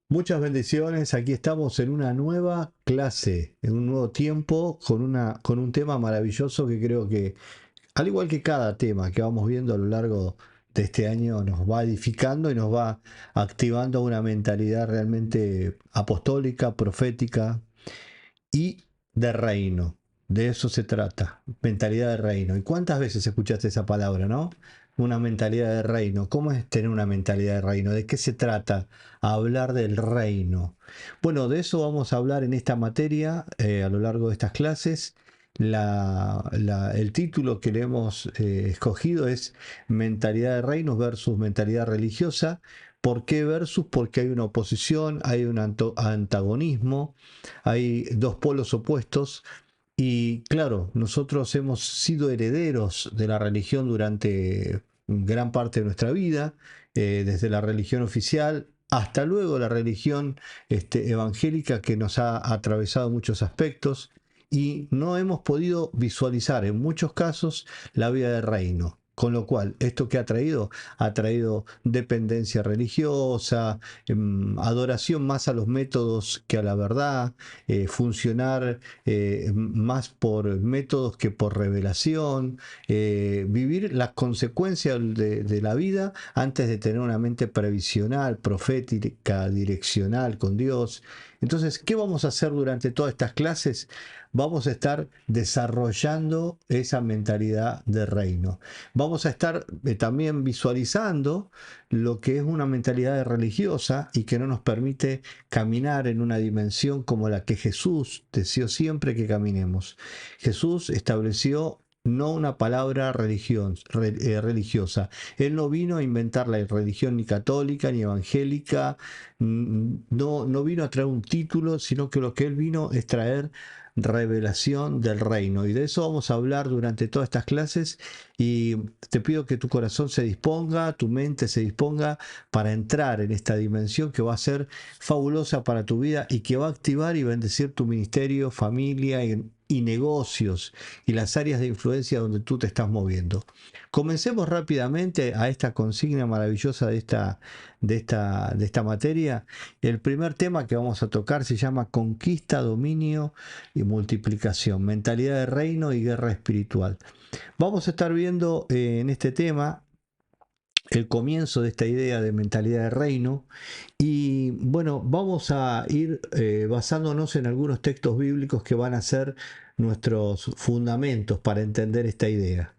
Muchas bendiciones. Aquí estamos en una nueva clase, en un nuevo tiempo, con un tema maravilloso que creo que, al igual que cada tema que vamos viendo a lo largo de este año, nos va edificando y nos va activando una mentalidad realmente apostólica, profética y de reino. De eso se trata, mentalidad de reino. ¿Y cuántas veces escuchaste esa palabra, no? Una mentalidad de reino. ¿Cómo es tener una mentalidad de reino? ¿De qué se trata? Hablar del reino. Bueno, de eso vamos a hablar en esta materia a lo largo de estas clases. El título que le hemos escogido es Mentalidad de reinos versus mentalidad religiosa. ¿Por qué versus? Porque hay una oposición, hay un antagonismo, hay dos polos opuestos y claro, nosotros hemos sido herederos de la religión durante gran parte de nuestra vida, desde la religión oficial hasta luego la religión evangélica que nos ha atravesado muchos aspectos y no hemos podido visualizar en muchos casos la vida del reino. Con lo cual, ¿esto qué ha traído dependencia religiosa, adoración más a los métodos que a la verdad, funcionar más por métodos que por revelación, vivir las consecuencias de la vida antes de tener una mente previsional, profética, direccional con Dios. Entonces, ¿qué vamos a hacer durante todas estas clases? Vamos a estar desarrollando esa mentalidad de reino. Vamos a estar también visualizando lo que es una mentalidad religiosa y que no nos permite caminar en una dimensión como la que Jesús deseó siempre que caminemos. Jesús estableció no una palabra religiosa. Él no vino a inventar la religión ni católica ni evangélica, no vino a traer un título, sino que lo que él vino es traer revelación del reino. Y de eso vamos a hablar durante todas estas clases y te pido que tu corazón se disponga, tu mente se disponga para entrar en esta dimensión que va a ser fabulosa para tu vida y que va a activar y bendecir tu ministerio, familia y negocios y las áreas de influencia donde tú te estás moviendo. Comencemos rápidamente a esta consigna maravillosa de esta materia. El primer tema que vamos a tocar se llama Conquista, Dominio y Multiplicación, Mentalidad de Reino y Guerra Espiritual. Vamos a estar viendo en este tema el comienzo de esta idea de mentalidad de reino y bueno, vamos a ir basándonos en algunos textos bíblicos que van a ser nuestros fundamentos para entender esta idea.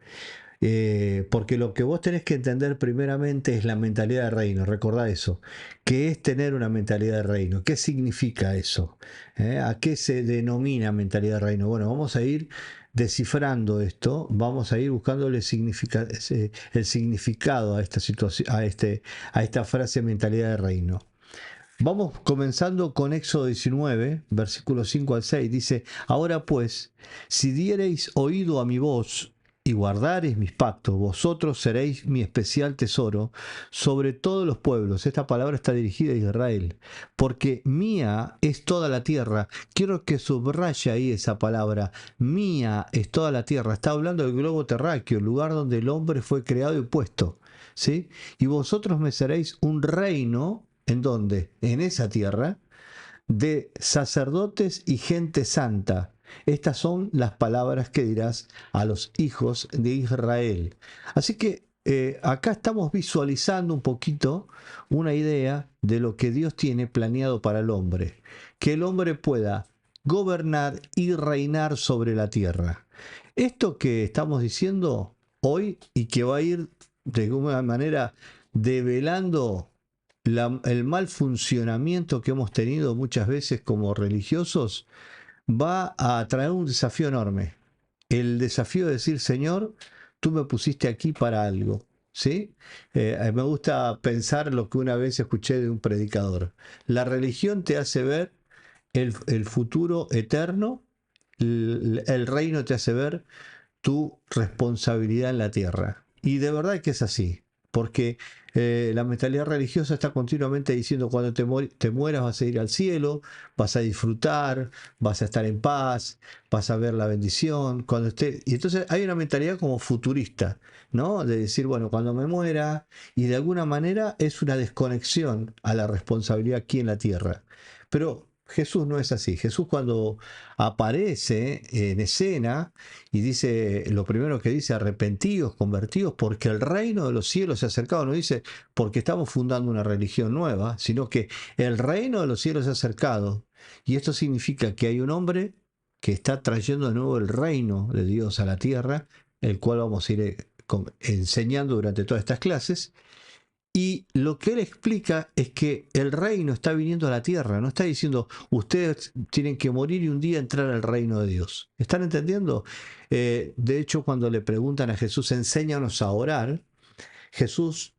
Porque lo que vos tenés que entender primeramente es la mentalidad de reino, recordá eso. ¿Qué es tener una mentalidad de reino? ¿Qué significa eso? ¿A qué se denomina mentalidad de reino? Bueno, vamos a ir descifrando esto, vamos a ir buscándole el significado a esta situación, a esta frase mentalidad de reino. Vamos comenzando con Éxodo 19, versículos 5 al 6. Dice, ahora pues, si diereis oído a mi voz y guardareis mis pactos, vosotros seréis mi especial tesoro sobre todos los pueblos. Esta palabra está dirigida a Israel, porque mía es toda la tierra. Quiero que subraye ahí esa palabra. Mía es toda la tierra. Está hablando del globo terráqueo, el lugar donde el hombre fue creado y puesto. ¿Sí? Y vosotros me seréis un reino. ¿En dónde? En esa tierra, de sacerdotes y gente santa. Estas son las palabras que dirás a los hijos de Israel. Así que acá estamos visualizando un poquito una idea de lo que Dios tiene planeado para el hombre. Que el hombre pueda gobernar y reinar sobre la tierra. Esto que estamos diciendo hoy y que va a ir de alguna manera develando el mal funcionamiento que hemos tenido muchas veces como religiosos, va a traer un desafío enorme. El desafío de decir, Señor, tú me pusiste aquí para algo. ¿Sí? Me gusta pensar lo que una vez escuché de un predicador. La religión te hace ver el futuro eterno, el reino te hace ver tu responsabilidad en la tierra. Y de verdad que es así. porque la mentalidad religiosa está continuamente diciendo cuando te mueras vas a ir al cielo, vas a disfrutar, vas a estar en paz, vas a ver la bendición. Y entonces hay una mentalidad como futurista, ¿no? De decir, bueno, cuando me muera, y de alguna manera es una desconexión a la responsabilidad aquí en la tierra. Pero Jesús no es así. Jesús cuando aparece en escena y dice, lo primero que dice, arrepentidos, convertidos, porque el reino de los cielos se ha acercado. No dice porque estamos fundando una religión nueva, sino que el reino de los cielos se ha acercado. Y esto significa que hay un hombre que está trayendo de nuevo el reino de Dios a la tierra, el cual vamos a ir enseñando durante todas estas clases. Y lo que él explica es que el reino está viniendo a la tierra, no está diciendo ustedes tienen que morir y un día entrar al reino de Dios. ¿Están entendiendo? De hecho, cuando le preguntan a Jesús, enséñanos a orar, Jesús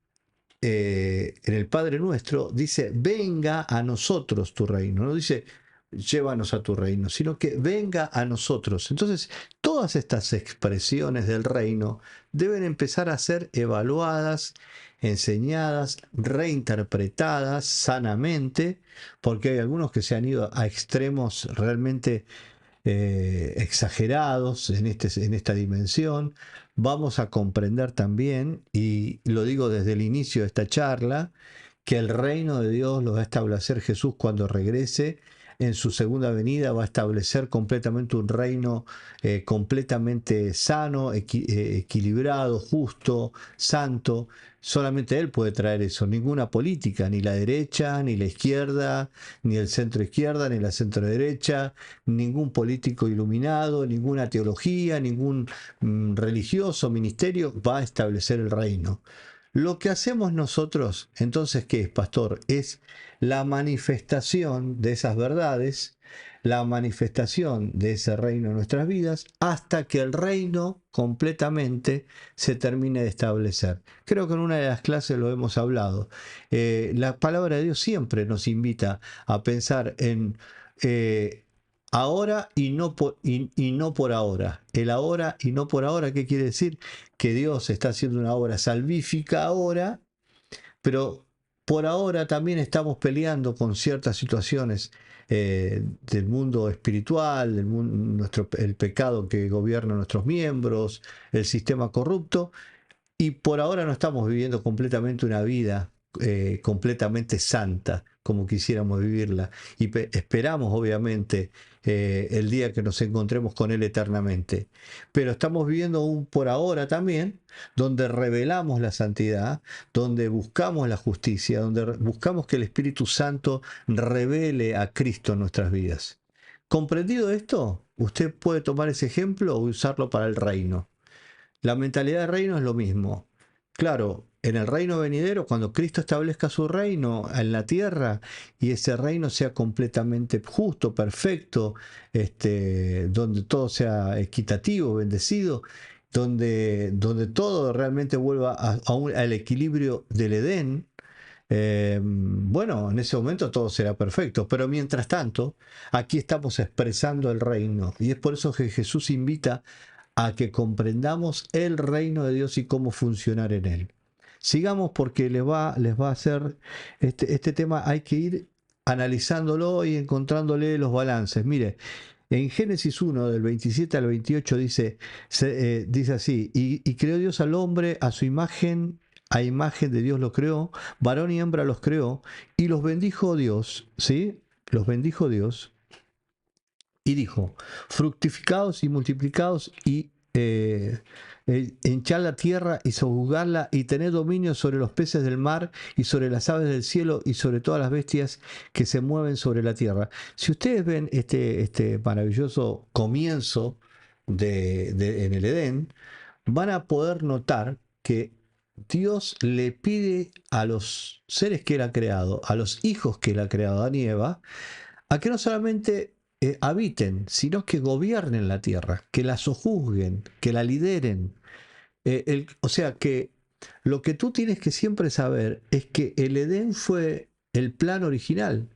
en el Padre Nuestro dice, venga a nosotros tu reino. No dice, llévanos a tu reino, sino que venga a nosotros. Entonces, todas estas expresiones del reino deben empezar a ser evaluadas, enseñadas, reinterpretadas sanamente, porque hay algunos que se han ido a extremos realmente exagerados en esta dimensión. Vamos a comprender también, y lo digo desde el inicio de esta charla, que el reino de Dios lo va a establecer Jesús cuando regrese. En su segunda venida va a establecer completamente un reino completamente sano, equilibrado, justo, santo. Solamente Él puede traer eso. Ninguna política, ni la derecha, ni la izquierda, ni el centro izquierda, ni la centro derecha, ningún político iluminado, ninguna teología, ningún religioso, ministerio va a establecer el reino. Lo que hacemos nosotros, entonces, ¿qué es, pastor? Es la manifestación de esas verdades, la manifestación de ese reino en nuestras vidas, hasta que el reino completamente se termine de establecer. Creo que en una de las clases lo hemos hablado. La palabra de Dios siempre nos invita a pensar en ahora y no por ahora. El ahora y no por ahora, ¿qué quiere decir? Que Dios está haciendo una obra salvífica ahora, pero por ahora también estamos peleando con ciertas situaciones del mundo espiritual, el pecado que gobierna nuestros miembros, el sistema corrupto, y por ahora no estamos viviendo completamente una vida completamente santa como quisiéramos vivirla. Y esperamos, obviamente, el día que nos encontremos con Él eternamente. Pero estamos viviendo un por ahora también, donde revelamos la santidad, donde buscamos la justicia, donde buscamos que el Espíritu Santo revele a Cristo en nuestras vidas. Comprendido esto, usted puede tomar ese ejemplo o usarlo para el reino. La mentalidad de reino es lo mismo. Claro, en el reino venidero, cuando Cristo establezca su reino en la tierra y ese reino sea completamente justo, perfecto, donde todo sea equitativo, bendecido, donde todo realmente vuelva al equilibrio del Edén, bueno, en ese momento todo será perfecto. Pero mientras tanto, aquí estamos expresando el reino. Y es por eso que Jesús invita a que comprendamos el reino de Dios y cómo funcionar en él. Sigamos porque les va a hacer este tema, hay que ir analizándolo y encontrándole los balances. Mire, en Génesis 1, del 27 al 28 dice así, y creó Dios al hombre a su imagen, a imagen de Dios lo creó, varón y hembra los creó, y los bendijo Dios, ¿sí? Los bendijo Dios, y dijo, fructificaos y multiplicaos y hinchad la tierra y sojuzgadla y tened dominio sobre los peces del mar y sobre las aves del cielo y sobre todas las bestias que se mueven sobre la tierra. Si ustedes ven este maravilloso comienzo en el Edén, van a poder notar que Dios le pide a los seres que Él ha creado, a los hijos que Él ha creado, Adán y Eva, a que no solamente habiten, sino que gobiernen la tierra, que la sojuzguen, que la lideren. O sea que lo que tú tienes que siempre saber es que el Edén fue el plan original.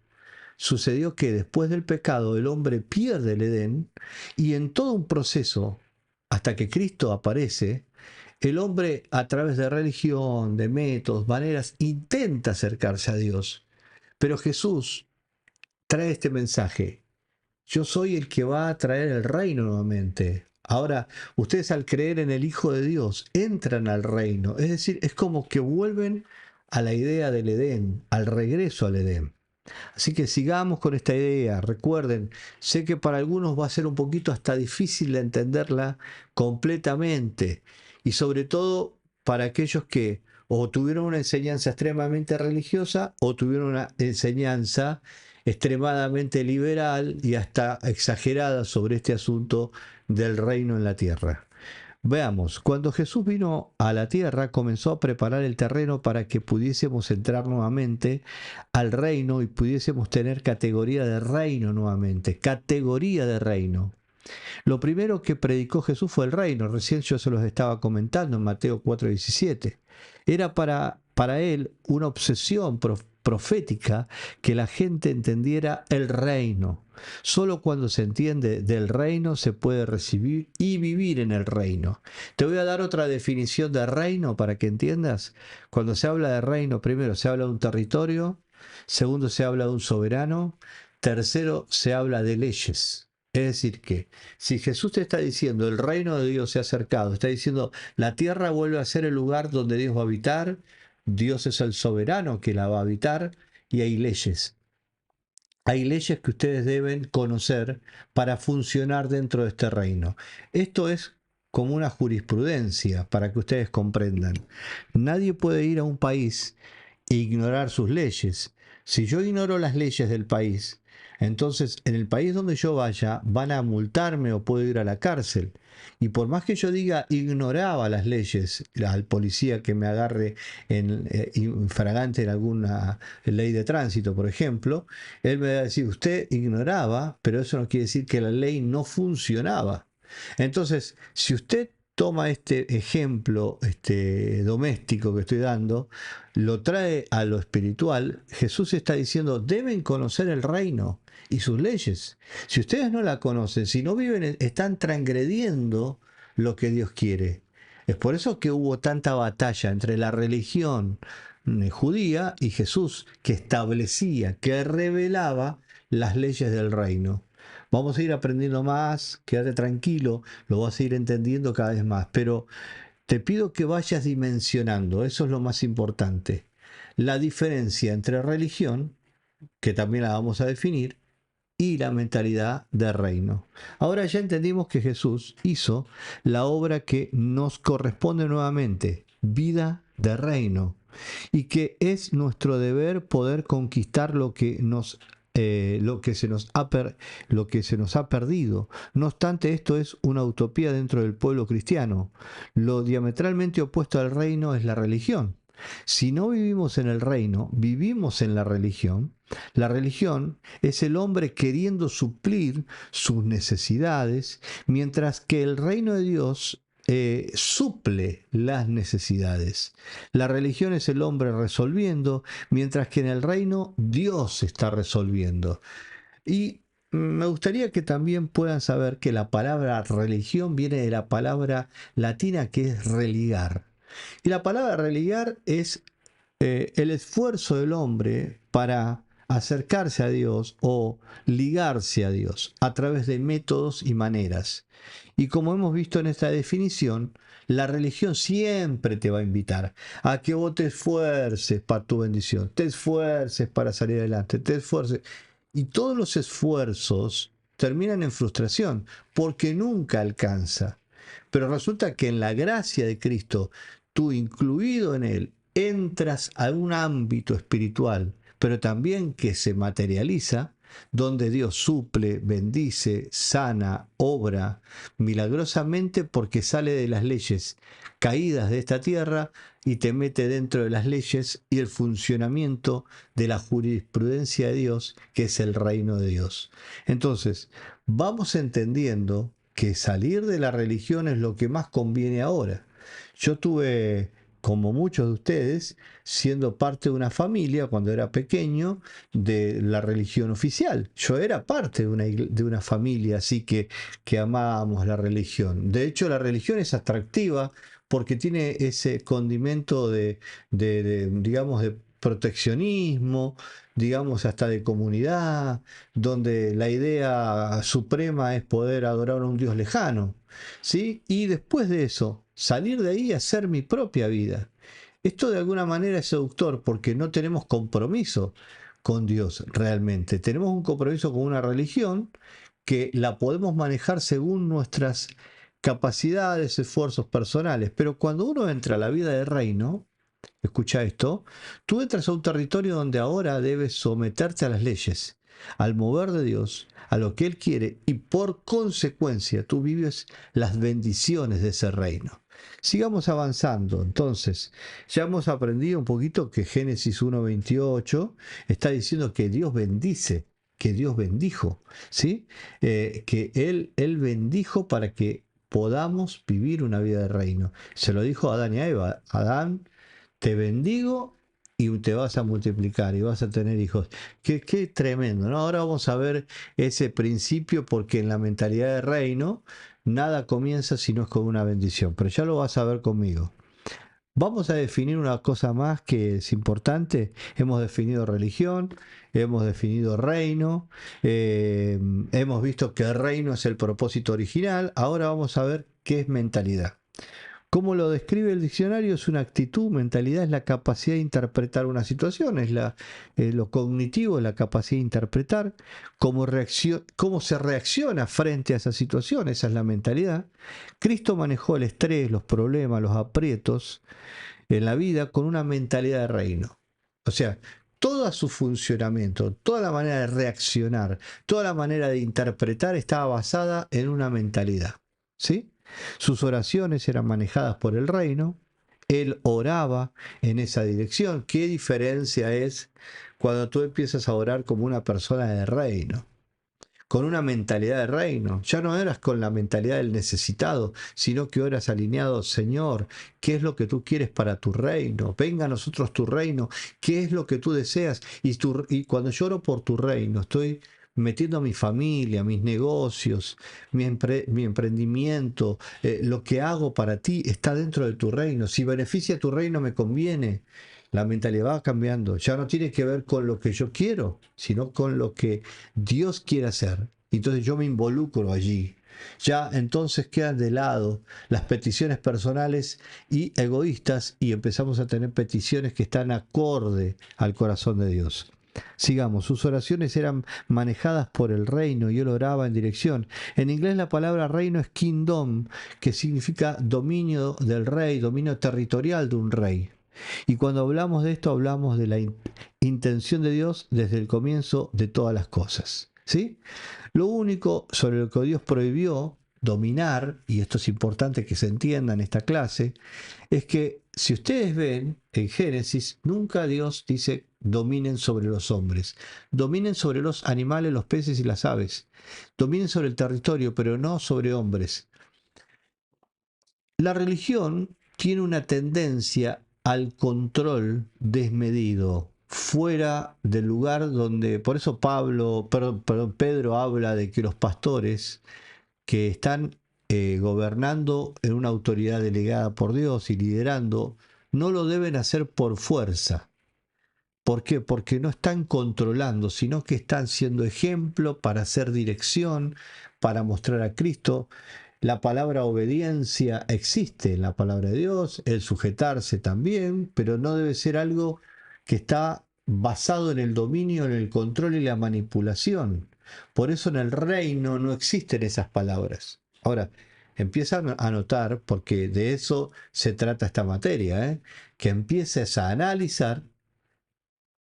Sucedió que después del pecado el hombre pierde el Edén y en todo un proceso, hasta que Cristo aparece, el hombre a través de religión, de métodos, maneras, intenta acercarse a Dios. Pero Jesús trae este mensaje: yo soy el que va a traer el reino nuevamente. Ahora, ustedes al creer en el Hijo de Dios entran al reino. Es decir, es como que vuelven a la idea del Edén, al regreso al Edén. Así que sigamos con esta idea. Recuerden, sé que para algunos va a ser un poquito hasta difícil de entenderla completamente. Y sobre todo para aquellos que o tuvieron una enseñanza extremadamente religiosa o tuvieron una enseñanza extremadamente liberal y hasta exagerada sobre este asunto del reino en la tierra. Veamos, cuando Jesús vino a la tierra, comenzó a preparar el terreno para que pudiésemos entrar nuevamente al reino y pudiésemos tener categoría de reino nuevamente, categoría de reino. Lo primero que predicó Jesús fue el reino, recién yo se los estaba comentando en Mateo 4:17. Era para él una obsesión profética que la gente entendiera el reino. Solo cuando se entiende del reino se puede recibir y vivir en el reino. Te voy a dar otra definición de reino para que entiendas. Cuando se habla de reino, primero se habla de un territorio, segundo se habla de un soberano, tercero se habla de leyes. Es decir, que si Jesús te está diciendo el reino de Dios se ha acercado, está diciendo la tierra vuelve a ser el lugar donde Dios va a habitar, Dios es el soberano que la va a habitar y hay leyes. Hay leyes que ustedes deben conocer para funcionar dentro de este reino. Esto es como una jurisprudencia para que ustedes comprendan. Nadie puede ir a un país e ignorar sus leyes. Si yo ignoro las leyes del país, entonces en el país donde yo vaya van a multarme o puedo ir a la cárcel. Y por más que yo diga ignoraba las leyes, al policía que me agarre infragante en alguna ley de tránsito, por ejemplo, él me va a decir, usted ignoraba, pero eso no quiere decir que la ley no funcionaba. Entonces, si usted toma este ejemplo doméstico que estoy dando, lo trae a lo espiritual, Jesús está diciendo, deben conocer el reino y sus leyes. Si ustedes no la conocen, si no viven, están transgrediendo lo que Dios quiere. Es por eso que hubo tanta batalla entre la religión judía y Jesús, que establecía, que revelaba las leyes del reino. Vamos a ir aprendiendo más, quédate tranquilo, lo vas a ir entendiendo cada vez más, pero te pido que vayas dimensionando, eso es lo más importante. La diferencia entre religión, que también la vamos a definir, y la mentalidad de reino. Ahora ya entendimos que Jesús hizo la obra que nos corresponde nuevamente, vida de reino, y que es nuestro deber poder conquistar lo que lo que se nos ha perdido. No obstante, esto es una utopía dentro del pueblo cristiano. Lo diametralmente opuesto al reino es la religión. Si no vivimos en el reino, vivimos en la religión. La religión es el hombre queriendo suplir sus necesidades, mientras que el reino de Dios suple las necesidades. La religión es el hombre resolviendo, mientras que en el reino Dios está resolviendo. Y me gustaría que también puedan saber que la palabra religión viene de la palabra latina que es religar. Y la palabra religar es el esfuerzo del hombre para acercarse a Dios o ligarse a Dios a través de métodos y maneras. Y como hemos visto en esta definición, la religión siempre te va a invitar a que vos te esfuerces para tu bendición, te esfuerces para salir adelante, te esfuerces. Y todos los esfuerzos terminan en frustración porque nunca alcanza. Pero resulta que en la gracia de Cristo, tú incluido en Él, entras a un ámbito espiritual, pero también que se materializa, donde Dios suple, bendice, sana, obra milagrosamente porque sale de las leyes caídas de esta tierra y te mete dentro de las leyes y el funcionamiento de la jurisprudencia de Dios, que es el reino de Dios. Entonces, vamos entendiendo que salir de la religión es lo que más conviene ahora. Yo tuve, como muchos de ustedes, siendo parte de una familia cuando era pequeño de la religión oficial. Yo era parte de una familia así que amábamos la religión. De hecho, la religión es atractiva porque tiene ese condimento digamos, de proteccionismo, digamos, hasta de comunidad, donde la idea suprema es poder adorar a un Dios lejano, ¿sí? Y después de eso, salir de ahí y hacer mi propia vida. Esto de alguna manera es seductor porque no tenemos compromiso con Dios realmente. Tenemos un compromiso con una religión que la podemos manejar según nuestras capacidades, esfuerzos personales. Pero cuando uno entra a la vida del reino, escucha esto, tú entras a un territorio donde ahora debes someterte a las leyes, al mover de Dios, a lo que Él quiere, y por consecuencia tú vives las bendiciones de ese reino. Sigamos avanzando. Entonces, ya hemos aprendido un poquito que Génesis 1.28 está diciendo que Dios bendice, que Dios bendijo, ¿sí? Que él bendijo para que podamos vivir una vida de reino. Se lo dijo a Adán y a Eva. Adán, te bendigo y te vas a multiplicar y vas a tener hijos. Qué tremendo, ¿no? Ahora vamos a ver ese principio porque en la mentalidad de reino nada comienza si no es con una bendición, pero ya lo vas a ver conmigo. Vamos a definir una cosa más que es importante. Hemos definido religión, hemos definido reino, hemos visto que el reino es el propósito original. Ahora vamos a ver qué es mentalidad. Como lo describe el diccionario, es una actitud, mentalidad es la capacidad de interpretar una situación, es lo cognitivo, la capacidad de interpretar, cómo se reacciona frente a esa situación, esa es la mentalidad. Cristo manejó el estrés, los problemas, los aprietos en la vida con una mentalidad de reino. O sea, todo su funcionamiento, toda la manera de reaccionar, toda la manera de interpretar estaba basada en una mentalidad. ¿Sí? Sus oraciones eran manejadas por el reino, él oraba en esa dirección. ¿Qué diferencia es cuando tú empiezas a orar como una persona de reino? Con una mentalidad de reino. Ya no eras con la mentalidad del necesitado, sino que oras alineado, Señor, ¿qué es lo que tú quieres para tu reino? Venga a nosotros tu reino, ¿qué es lo que tú deseas? Y cuando yo oro por tu reino, estoy metiendo a mi familia, mis negocios, mi emprendimiento, lo que hago para ti está dentro de tu reino. Si beneficia tu reino, me conviene. La mentalidad va cambiando. Ya no tiene que ver con lo que yo quiero, sino con lo que Dios quiere hacer. Entonces yo me involucro allí. Ya entonces quedan de lado las peticiones personales y egoístas y empezamos a tener peticiones que están acorde al corazón de Dios. Sigamos, sus oraciones eran manejadas por el reino y él oraba en dirección. En inglés la palabra reino es kingdom, que significa dominio del rey, dominio territorial de un rey. Y cuando hablamos de esto, hablamos de la intención de Dios desde el comienzo de todas las cosas. ¿Sí? Lo único sobre lo que Dios prohibió dominar, y esto es importante que se entienda en esta clase, es que si ustedes ven en Génesis, nunca Dios dice dominen sobre los hombres, dominen sobre los animales, los peces y las aves, dominen sobre el territorio, pero no sobre hombres. La religión tiene una tendencia al control desmedido, fuera del lugar donde, por eso Pedro habla de que los pastores que están gobernando en una autoridad delegada por Dios y liderando, no lo deben hacer por fuerza. ¿Por qué? Porque no están controlando, sino que están siendo ejemplo para hacer dirección, para mostrar a Cristo. La palabra obediencia existe en la palabra de Dios, el sujetarse también, pero no debe ser algo que está basado en el dominio, en el control y la manipulación. Por eso en el reino no existen esas palabras. Ahora, empieza a notar, porque de eso se trata esta materia, que empieces a analizar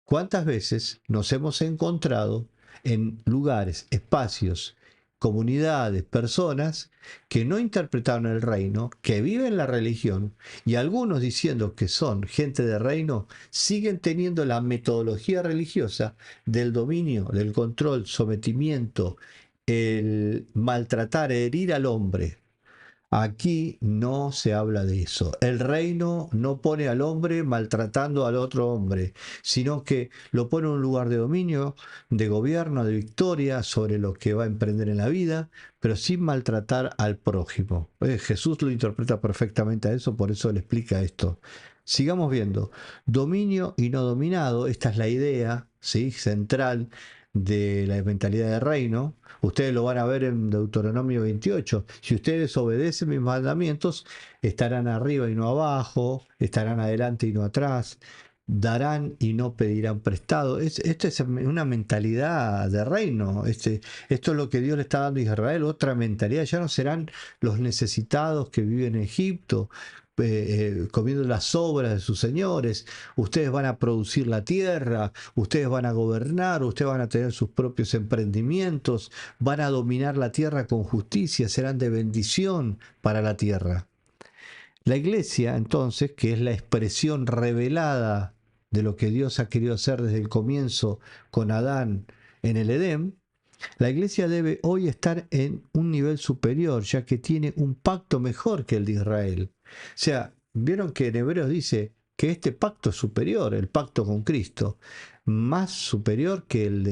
cuántas veces nos hemos encontrado en lugares, espacios, comunidades, personas que no interpretaron el reino, que viven la religión, y algunos diciendo que son gente de reino, siguen teniendo la metodología religiosa del dominio, del control, sometimiento, el maltratar, herir al hombre. Aquí no se habla de eso. El reino no pone al hombre maltratando al otro hombre, sino que lo pone en un lugar de dominio, de gobierno, de victoria sobre lo que va a emprender en la vida, pero sin maltratar al prójimo. Jesús lo interpreta perfectamente a eso, por eso le explica esto. Sigamos viendo. Dominio y no dominado, esta es la idea, ¿sí?, central de la mentalidad de reino. Ustedes lo van a ver en Deuteronomio 28. Si ustedes obedecen mis mandamientos, estarán arriba y no abajo, estarán adelante y no atrás, darán y no pedirán prestado. Esto es una mentalidad de reino. Esto es lo que Dios le está dando a Israel, otra mentalidad. Ya no serán los necesitados que viven en Egipto, comiendo las sobras de sus señores. Ustedes van a producir la tierra, ustedes van a gobernar, ustedes van a tener sus propios emprendimientos, van a dominar la tierra con justicia, serán de bendición para la tierra. La iglesia, entonces, que es la expresión revelada de lo que Dios ha querido hacer desde el comienzo con Adán en el Edén, la iglesia debe hoy estar en un nivel superior, ya que tiene un pacto mejor que el de Israel. O sea, vieron que en Hebreos dice que este pacto es superior, el pacto con Cristo, más superior que el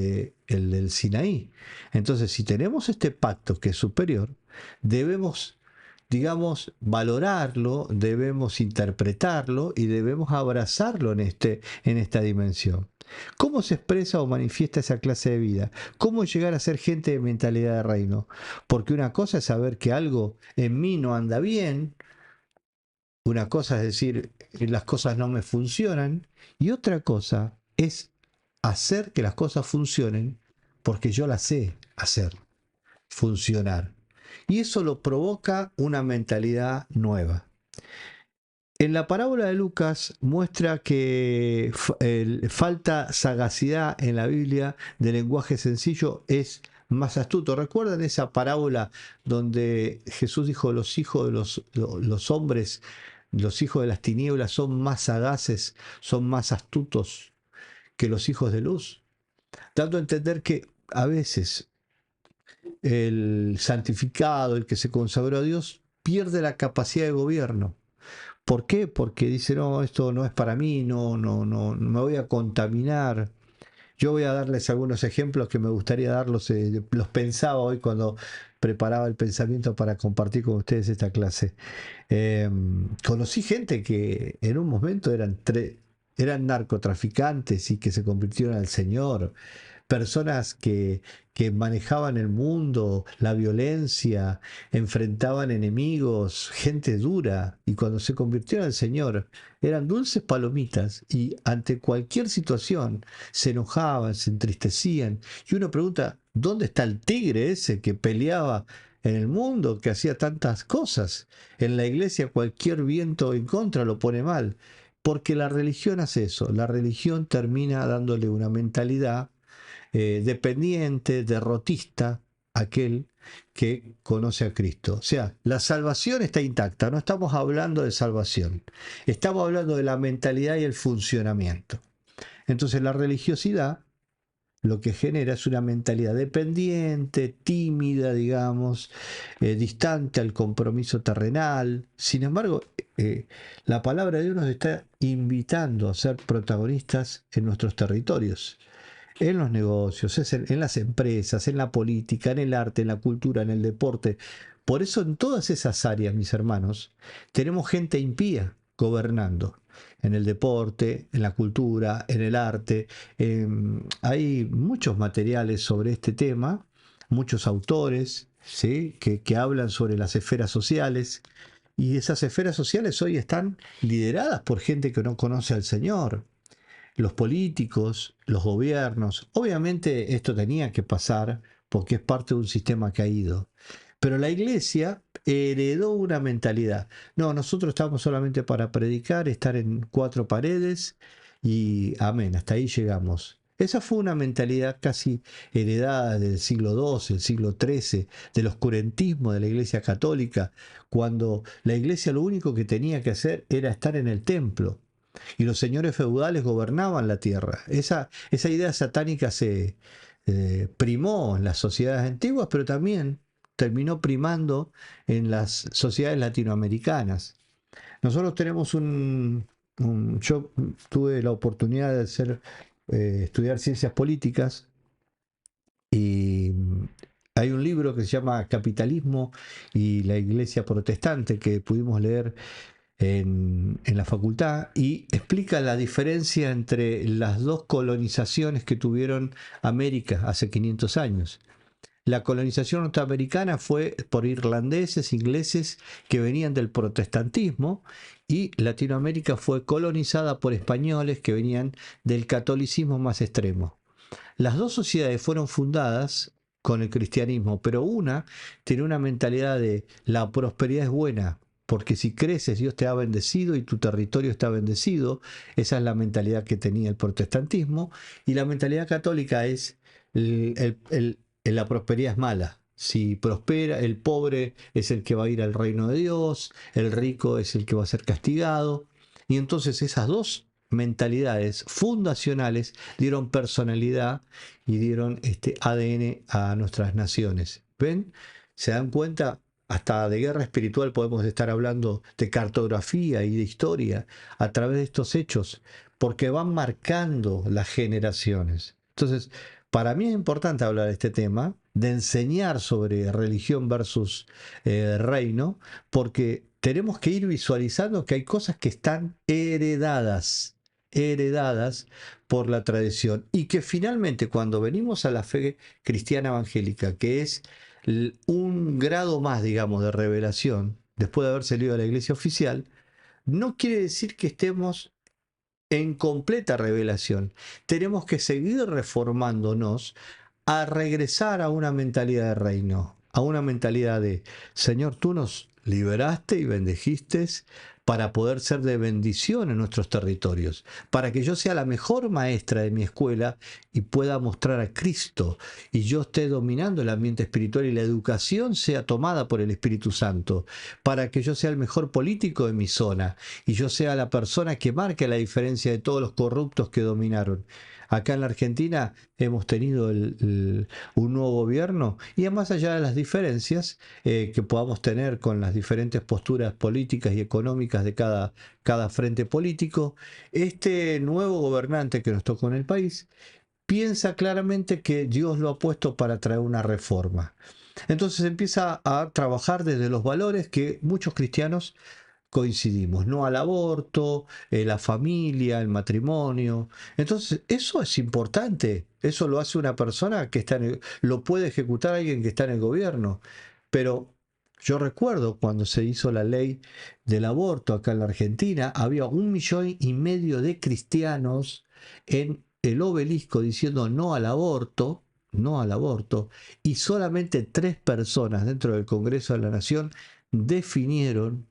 del Sinaí. Entonces, si tenemos este pacto que es superior, debemos, digamos, valorarlo, debemos interpretarlo y debemos abrazarlo en esta dimensión. ¿Cómo se expresa o manifiesta esa clase de vida? ¿Cómo llegar a ser gente de mentalidad de reino? Porque una cosa es saber que algo en mí no anda bien, una cosa es decir, las cosas no me funcionan, y otra cosa es hacer que las cosas funcionen porque yo las sé hacer, funcionar. Y eso lo provoca una mentalidad nueva. En la parábola de Lucas muestra que falta sagacidad en la Biblia de lenguaje sencillo es más astuto. ¿Recuerdan esa parábola donde Jesús dijo los hijos de los hombres, los hijos de las tinieblas son más sagaces, son más astutos que los hijos de luz? Dando a entender que a veces el santificado, el que se consagró a Dios, pierde la capacidad de gobierno. ¿Por qué? Porque dice, no, esto no es para mí, no me voy a contaminar. Yo voy a darles algunos ejemplos que me gustaría darlos, los pensaba hoy cuando preparaba el pensamiento para compartir con ustedes esta clase. Conocí gente que en un momento eran narcotraficantes y que se convirtieron al Señor, personas que manejaban el mundo, la violencia, enfrentaban enemigos, gente dura, y cuando se convirtieron al Señor eran dulces palomitas y ante cualquier situación se enojaban, se entristecían, y uno pregunta, ¿dónde está el tigre ese que peleaba en el mundo, que hacía tantas cosas? En la iglesia cualquier viento en contra lo pone mal, porque la religión hace eso, la religión termina dándole una mentalidad dependiente, derrotista, aquel que conoce a Cristo. O sea, la salvación está intacta, no estamos hablando de salvación, estamos hablando de la mentalidad y el funcionamiento. Entonces la religiosidad lo que genera es una mentalidad dependiente, tímida, digamos, distante al compromiso terrenal. Sin embargo, la palabra de Dios nos está invitando a ser protagonistas en nuestros territorios, en los negocios, en las empresas, en la política, en el arte, en la cultura, en el deporte. Por eso en todas esas áreas, mis hermanos, tenemos gente impía gobernando. En el deporte, en la cultura, en el arte. Hay muchos materiales sobre este tema, muchos autores, ¿sí?, que hablan sobre las esferas sociales. Y esas esferas sociales hoy están lideradas por gente que no conoce al Señor, los políticos, los gobiernos. Obviamente esto tenía que pasar porque es parte de un sistema caído. Pero la iglesia heredó una mentalidad. No, nosotros estamos solamente para predicar, estar en cuatro paredes y amén, hasta ahí llegamos. Esa fue una mentalidad casi heredada del siglo XII, el siglo XIII, del oscurantismo de la Iglesia Católica, cuando la Iglesia lo único que tenía que hacer era estar en el templo y los señores feudales gobernaban la tierra. Esa idea satánica se primó en las sociedades antiguas, pero también terminó primando en las sociedades latinoamericanas. Nosotros tenemos yo tuve la oportunidad de estudiar ciencias políticas y hay un libro que se llama Capitalismo y la Iglesia Protestante que pudimos leer en la facultad y explica la diferencia entre las dos colonizaciones que tuvieron América hace 500 años. La colonización norteamericana fue por irlandeses, ingleses que venían del protestantismo y Latinoamérica fue colonizada por españoles que venían del catolicismo más extremo. Las dos sociedades fueron fundadas con el cristianismo, pero una tiene una mentalidad de la prosperidad es buena, porque si creces Dios te ha bendecido y tu territorio está bendecido. Esa es la mentalidad que tenía el protestantismo, y la mentalidad católica es la prosperidad es mala. Si prospera, el pobre es el que va a ir al reino de Dios, el rico es el que va a ser castigado. Y entonces esas dos mentalidades fundacionales dieron personalidad y dieron ADN a nuestras naciones. ¿Ven? ¿Se dan cuenta? Hasta de guerra espiritual podemos estar hablando, de cartografía y de historia a través de estos hechos, porque van marcando las generaciones. Entonces, para mí es importante hablar de este tema, de enseñar sobre religión versus reino, porque tenemos que ir visualizando que hay cosas que están heredadas por la tradición, y que finalmente cuando venimos a la fe cristiana evangélica, que es un grado más, digamos, de revelación, después de haber salido a la iglesia oficial, no quiere decir que estemos en completa revelación. Tenemos que seguir reformándonos a regresar a una mentalidad de reino, a una mentalidad de, Señor, tú nos liberaste y bendijiste para poder ser de bendición en nuestros territorios, para que yo sea la mejor maestra de mi escuela y pueda mostrar a Cristo, y yo esté dominando el ambiente espiritual y la educación sea tomada por el Espíritu Santo, para que yo sea el mejor político de mi zona y yo sea la persona que marque la diferencia de todos los corruptos que dominaron. Acá en la Argentina hemos tenido un nuevo gobierno, y más allá de las diferencias que podamos tener con las diferentes posturas políticas y económicas de cada frente político, este nuevo gobernante que nos tocó en el país piensa claramente que Dios lo ha puesto para traer una reforma. Entonces empieza a trabajar desde los valores que muchos cristianos coincidimos: no al aborto, la familia, el matrimonio. Entonces, eso es importante. Eso lo hace una persona que lo puede ejecutar alguien que está en el gobierno. Pero yo recuerdo cuando se hizo la ley del aborto acá en la Argentina, había 1,5 millones de cristianos en el Obelisco diciendo no al aborto, y solamente 3 personas dentro del Congreso de la Nación definieron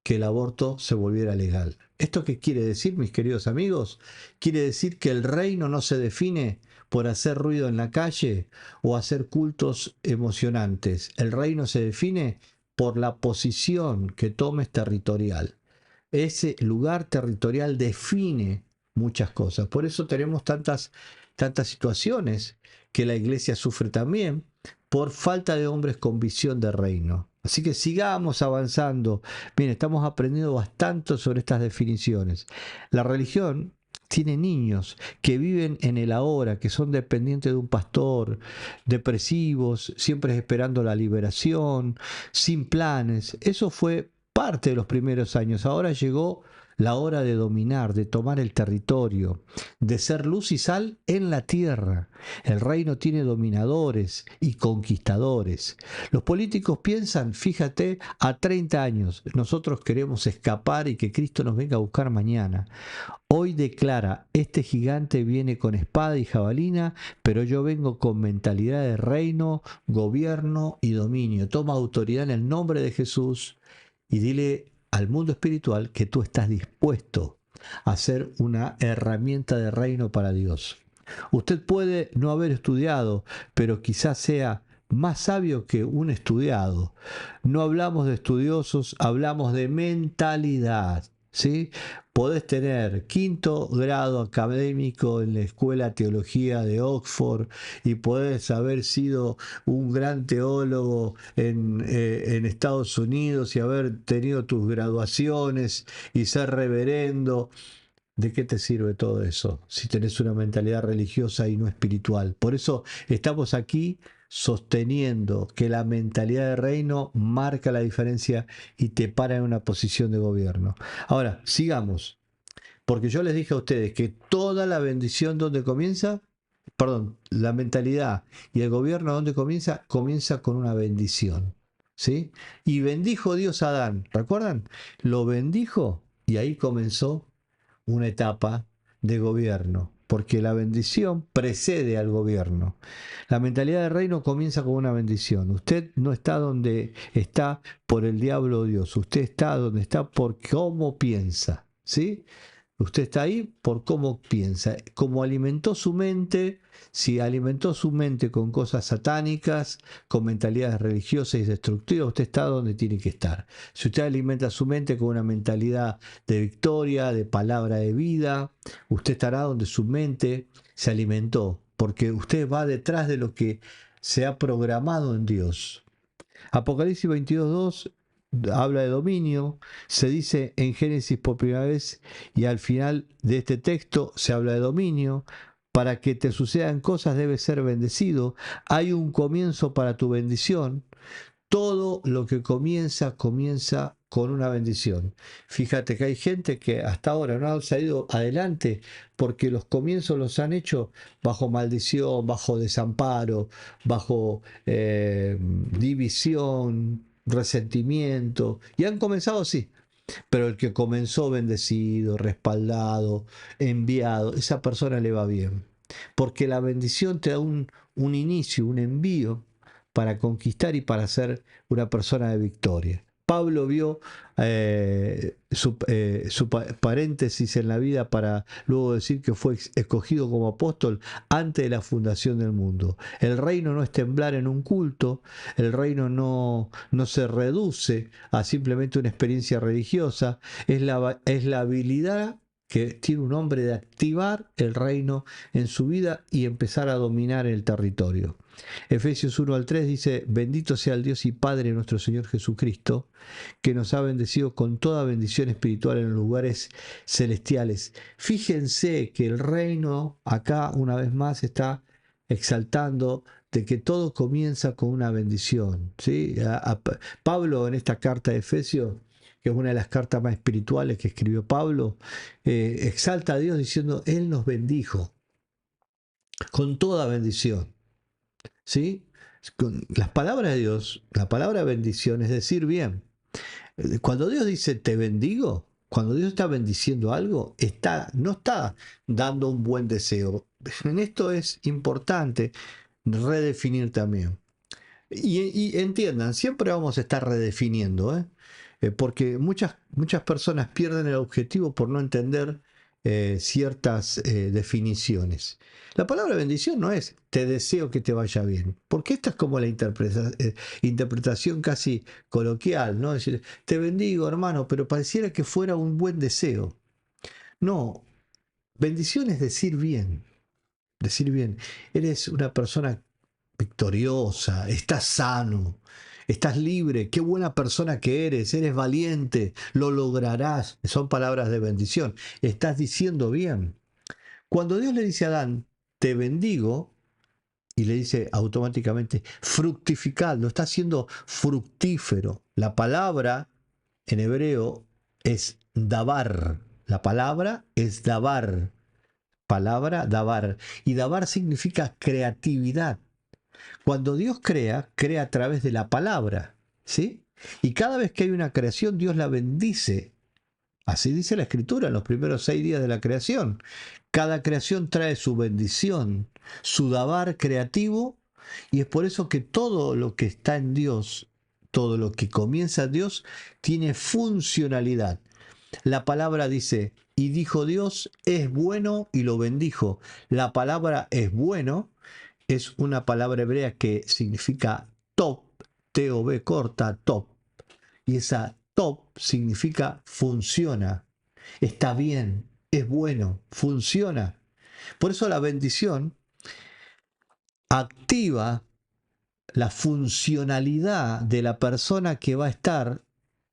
que el aborto se volviera legal. ¿Esto qué quiere decir, mis queridos amigos? Quiere decir que el reino no se define por hacer ruido en la calle o hacer cultos emocionantes. El reino se define por la posición que tomes territorial. Ese lugar territorial define muchas cosas. Por eso tenemos tantas situaciones que la iglesia sufre también, por falta de hombres con visión de reino. Así que sigamos avanzando. Bien, estamos aprendiendo bastante sobre estas definiciones. La religión tiene niños que viven en el ahora, que son dependientes de un pastor, depresivos, siempre esperando la liberación, sin planes. Eso fue parte de los primeros años. Ahora llegó la hora de dominar, de tomar el territorio, de ser luz y sal en la tierra. El reino tiene dominadores y conquistadores. Los políticos piensan, fíjate, a 30 años. Nosotros queremos escapar y que Cristo nos venga a buscar mañana. Hoy declara: este gigante viene con espada y jabalina, pero yo vengo con mentalidad de reino, gobierno y dominio. Toma autoridad en el nombre de Jesús y dile al mundo espiritual que tú estás dispuesto a ser una herramienta de reino para Dios. Usted puede no haber estudiado, pero quizás sea más sabio que un estudiado. No hablamos de estudiosos, hablamos de mentalidad. ¿sí? Podés tener quinto grado académico en la Escuela de Teología de Oxford y podés haber sido un gran teólogo en Estados Unidos y haber tenido tus graduaciones y ser reverendo. ¿De qué te sirve todo eso si tenés una mentalidad religiosa y no espiritual? Por eso estamos aquí sosteniendo que la mentalidad de reino marca la diferencia y te para en una posición de gobierno. Ahora, sigamos, porque yo les dije a ustedes que toda la bendición donde comienza, perdón, la mentalidad y el gobierno donde comienza, comienza con una bendición. ¿Sí? Y bendijo Dios a Adán, ¿recuerdan? Lo bendijo y ahí comenzó una etapa de gobierno, porque la bendición precede al gobierno. La mentalidad de reino comienza con una bendición. Usted no está donde está por el diablo o Dios, usted está donde está por cómo piensa, ¿sí? Usted está ahí por cómo piensa, cómo alimentó su mente, si alimentó su mente con cosas satánicas, con mentalidades religiosas y destructivas, usted está donde tiene que estar. Si usted alimenta su mente con una mentalidad de victoria, de palabra de vida, usted estará donde su mente se alimentó, porque usted va detrás de lo que se ha programado en Dios. Apocalipsis 22.2 habla de dominio, se dice en Génesis por primera vez y al final de este texto se habla de dominio. Para que te sucedan cosas debes ser bendecido. Hay un comienzo para tu bendición. Todo lo que comienza, comienza con una bendición. Fíjate que hay gente que hasta ahora no ha salido adelante porque los comienzos los han hecho bajo maldición, bajo desamparo, bajo división, resentimiento. Y han comenzado así. Pero el que comenzó bendecido, respaldado, enviado, esa persona le va bien. Porque la bendición te da un inicio, un envío para conquistar y para ser una persona de victoria. Pablo vio su paréntesis en la vida para luego decir que fue escogido como apóstol antes de la fundación del mundo. El reino no es temblar en un culto, el reino no se reduce a simplemente una experiencia religiosa, es la habilidad que tiene un hombre de activar el reino en su vida y empezar a dominar el territorio. Efesios 1 al 3 dice, bendito sea el Dios y Padre de nuestro Señor Jesucristo, que nos ha bendecido con toda bendición espiritual en los lugares celestiales. Fíjense que el reino acá una vez más está exaltando de que todo comienza con una bendición. ¿Sí? Pablo en esta carta de Efesios, que es una de las cartas más espirituales que escribió Pablo, exalta a Dios diciendo, Él nos bendijo con toda bendición. ¿Sí? Con las palabras de Dios, la palabra bendición es decir bien. Cuando Dios dice te bendigo, cuando Dios está bendiciendo algo, no está dando un buen deseo. En esto es importante redefinir también. Y entiendan, siempre vamos a estar redefiniendo, ¿eh? Porque muchas personas pierden el objetivo por no entender ciertas definiciones. La palabra bendición no es te deseo que te vaya bien, porque esta es como la interpretación casi coloquial, ¿no? Es decir, te bendigo, hermano, pero pareciera que fuera un buen deseo. No, bendición es decir bien, decir bien. Eres una persona victoriosa, estás sano, estás libre, qué buena persona que eres valiente, lo lograrás. Son palabras de bendición. Estás diciendo bien. Cuando Dios le dice a Adán, te bendigo, y le dice automáticamente, fructificad, lo está haciendo fructífero. La palabra en hebreo es dabar. La palabra es dabar. Palabra dabar. Y dabar significa creatividad. Cuando Dios crea, crea a través de la palabra, ¿sí? Y cada vez que hay una creación, Dios la bendice. Así dice la Escritura en los primeros 6 días de la creación. Cada creación trae su bendición, su dabar creativo, y es por eso que todo lo que está en Dios, todo lo que comienza en Dios, tiene funcionalidad. La palabra dice, y dijo Dios, es bueno, y lo bendijo. La palabra es bueno es una palabra hebrea que significa top, T-O-B corta, top. Y esa top significa funciona. está bien, es bueno, funciona. Por eso la bendición activa la funcionalidad de la persona que va a estar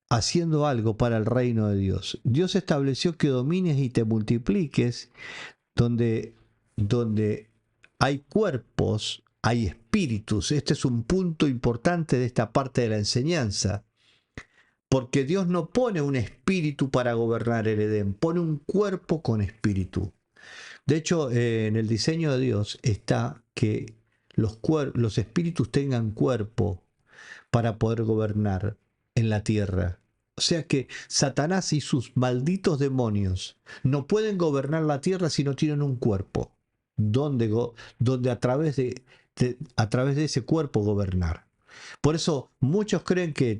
haciendo algo para el reino de Dios. Dios estableció que domines y te multipliques donde, donde hay cuerpos, hay espíritus. Este es un punto importante de esta parte de la enseñanza. Porque Dios no pone un espíritu para gobernar el Edén, pone un cuerpo con espíritu. De hecho, en el diseño de Dios está que los espíritus tengan cuerpo para poder gobernar en la tierra. O sea que Satanás y sus malditos demonios no pueden gobernar la tierra si no tienen un cuerpo, donde a través de ese cuerpo gobernar. Por eso muchos creen que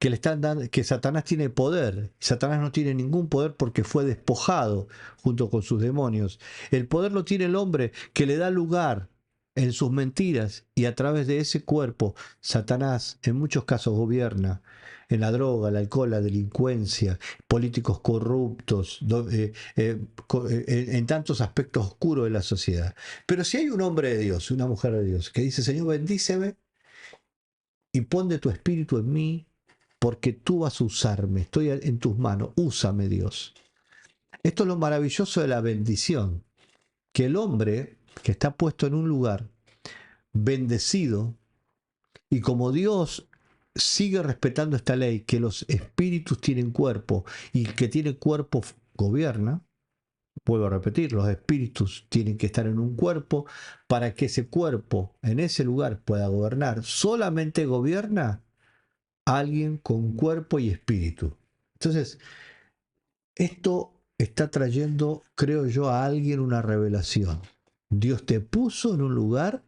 le están dando, que Satanás tiene poder. Satanás no tiene ningún poder porque fue despojado junto con sus demonios. El poder lo tiene el hombre que le da lugar en sus mentiras y a través de ese cuerpo Satanás en muchos casos gobierna en la droga, el alcohol, la delincuencia, políticos corruptos, en tantos aspectos oscuros de la sociedad. Pero si hay un hombre de Dios, una mujer de Dios, que dice, Señor, bendíceme y pon de tu espíritu en mí, porque tú vas a usarme, estoy en tus manos, úsame Dios. Esto es lo maravilloso de la bendición, que el hombre que está puesto en un lugar bendecido, y como Dios sigue respetando esta ley, que los espíritus tienen cuerpo y el que tiene cuerpo gobierna, vuelvo a repetir, los espíritus tienen que estar en un cuerpo para que ese cuerpo en ese lugar pueda gobernar. Solamente gobierna alguien con cuerpo y espíritu. Entonces, esto está trayendo, creo yo, a alguien una revelación. Dios te puso en un lugar,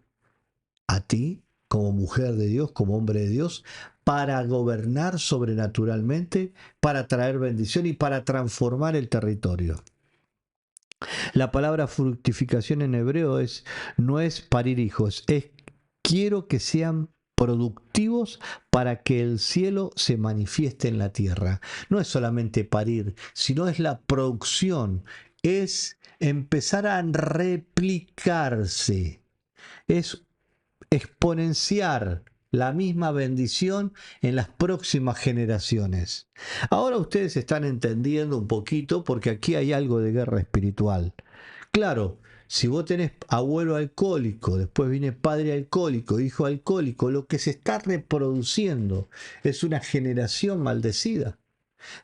a ti, como mujer de Dios, como hombre de Dios, para gobernar sobrenaturalmente, para traer bendición y para transformar el territorio. La palabra fructificación en hebreo no es parir hijos, es quiero que sean productivos para que el cielo se manifieste en la tierra. No es solamente parir, sino es la producción, es empezar a replicarse, es exponenciar la misma bendición en las próximas generaciones. Ahora ustedes están entendiendo un poquito porque aquí hay algo de guerra espiritual. Claro, si vos tenés abuelo alcohólico, después viene padre alcohólico, hijo alcohólico, lo que se está reproduciendo es una generación maldecida.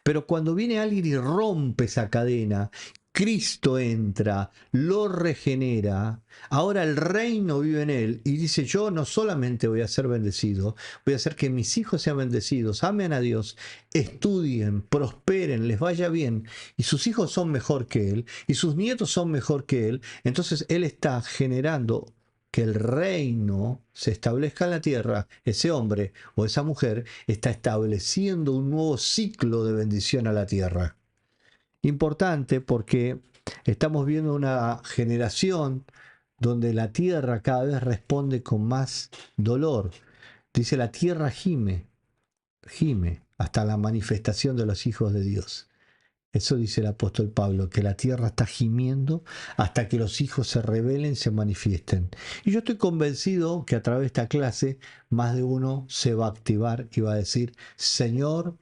Pero cuando viene alguien y rompe esa cadena, Cristo entra, lo regenera, ahora el reino vive en él y dice, yo no solamente voy a ser bendecido, voy a hacer que mis hijos sean bendecidos, amen a Dios, estudien, prosperen, les vaya bien, y sus hijos son mejor que él, y sus nietos son mejor que él, entonces él está generando que el reino se establezca en la tierra, ese hombre o esa mujer está estableciendo un nuevo ciclo de bendición a la tierra. Importante porque estamos viendo una generación donde la tierra cada vez responde con más dolor. Dice la tierra gime, gime hasta la manifestación de los hijos de Dios. Eso dice el apóstol Pablo, que la tierra está gimiendo hasta que los hijos se rebelen, se manifiesten. Y yo estoy convencido que a través de esta clase más de uno se va a activar y va a decir, Señor,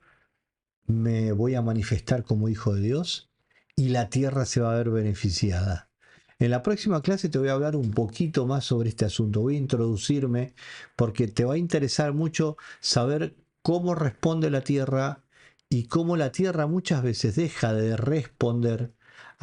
me voy a manifestar como hijo de Dios y la tierra se va a ver beneficiada. En la próxima clase te voy a hablar un poquito más sobre este asunto. Voy a introducirme porque te va a interesar mucho saber cómo responde la tierra y cómo la tierra muchas veces deja de responder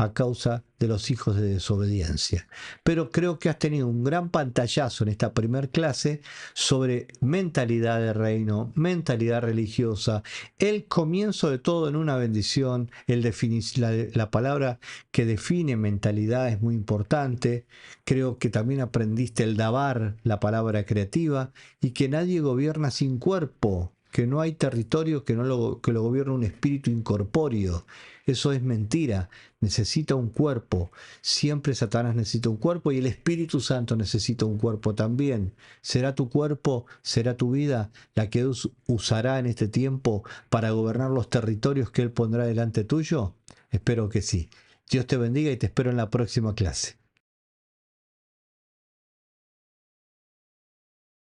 a causa de los hijos de desobediencia. Pero creo que has tenido un gran pantallazo en esta primer clase sobre mentalidad de reino, mentalidad religiosa, el comienzo de todo en una bendición, la palabra que define mentalidad es muy importante. Creo que también aprendiste el dabar, la palabra creativa, y que nadie gobierna sin cuerpo, que no hay territorio que lo gobierne un espíritu incorpóreo. Eso es mentira. Necesita un cuerpo. Siempre Satanás necesita un cuerpo y el Espíritu Santo necesita un cuerpo también. ¿Será tu cuerpo, será tu vida la que usará en este tiempo para gobernar los territorios que Él pondrá delante tuyo? Espero que sí. Dios te bendiga y te espero en la próxima clase.